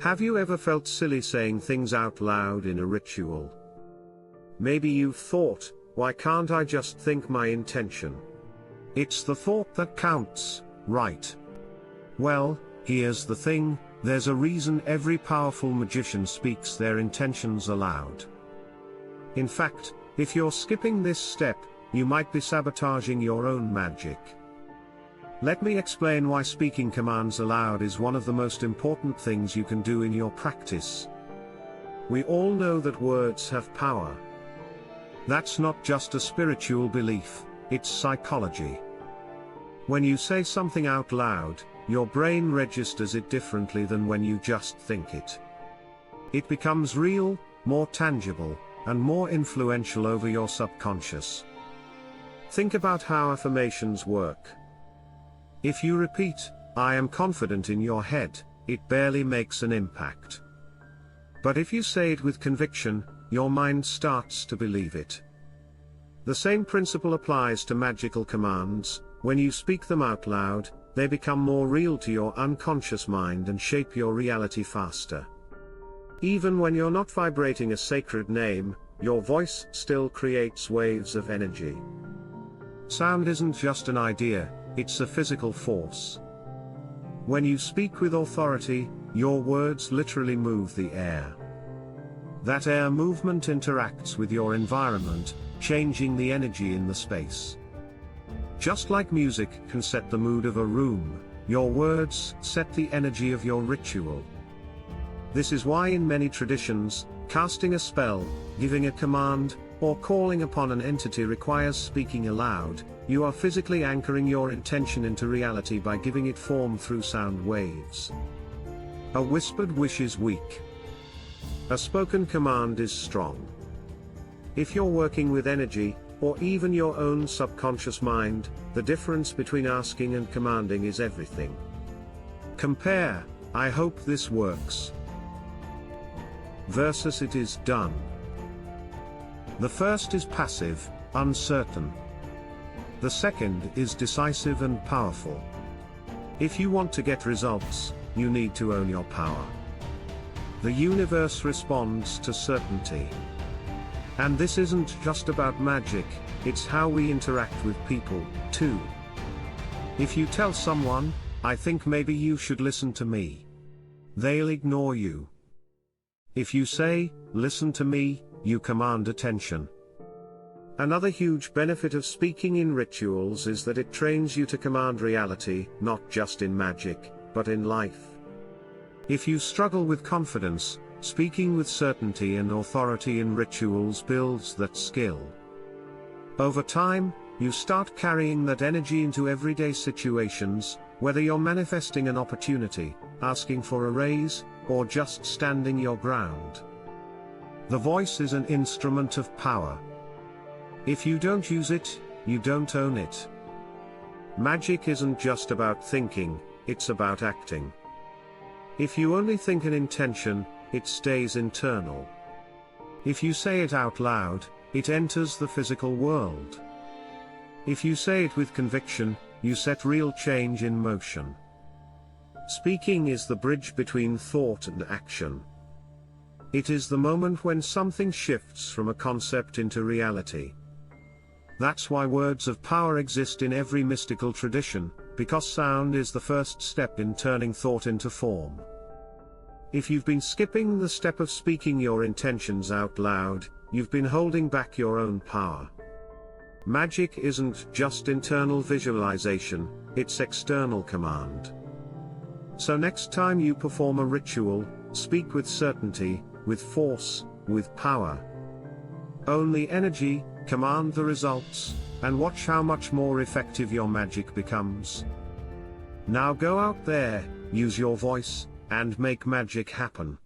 Have you ever felt silly saying things out loud in a ritual? Maybe you've thought, why can't I just think my intention? It's the thought that counts, right? Well, here's the thing, there's a reason every powerful magician speaks their intentions aloud. In fact, if you're skipping this step, you might be sabotaging your own magic. Let me explain why speaking commands aloud is one of the most important things you can do in your practice. We all know that words have power. That's not just a spiritual belief, it's psychology. When you say something out loud, your brain registers it differently than when you just think it. It becomes real, more tangible, and more influential over your subconscious. Think about how affirmations work. If you repeat, "I am confident" in your head, it barely makes an impact. But if you say it with conviction, your mind starts to believe it. The same principle applies to magical commands. When you speak them out loud, they become more real to your unconscious mind and shape your reality faster. Even when you're not vibrating a sacred name, your voice still creates waves of energy. Sound isn't just an idea, it's a physical force. When you speak with authority, your words literally move the air. That air movement interacts with your environment, changing the energy in the space. Just like music can set the mood of a room, your words set the energy of your ritual. This is why in many traditions, casting a spell, giving a command, or calling upon an entity requires speaking aloud. You are physically anchoring your intention into reality by giving it form through sound waves. A whispered wish is weak. A spoken command is strong. If you're working with energy, or even your own subconscious mind, the difference between asking and commanding is everything. Compare, "I hope this works," versus "it is done." The first is passive, uncertain. The second is decisive and powerful. If you want to get results, you need to own your power. The universe responds to certainty. And this isn't just about magic, it's how we interact with people, too. If you tell someone, "I think maybe you should listen to me," they'll ignore you. If you say, "Listen to me," you command attention. Another huge benefit of speaking in rituals is that it trains you to command reality, not just in magic, but in life. If you struggle with confidence, speaking with certainty and authority in rituals builds that skill. Over time, you start carrying that energy into everyday situations, whether you're manifesting an opportunity, asking for a raise, or just standing your ground. The voice is an instrument of power. If you don't use it, you don't own it. Magic isn't just about thinking, it's about acting. If you only think an intention, it stays internal. If you say it out loud, it enters the physical world. If you say it with conviction, you set real change in motion. Speaking is the bridge between thought and action. It is the moment when something shifts from a concept into reality. That's why words of power exist in every mystical tradition, because sound is the first step in turning thought into form. If you've been skipping the step of speaking your intentions out loud, you've been holding back your own power. Magic isn't just internal visualization, it's external command. So next time you perform a ritual, speak with certainty, with force, with power. Own the energy, command the results, and watch how much more effective your magic becomes. Now go out there, use your voice, and make magic happen.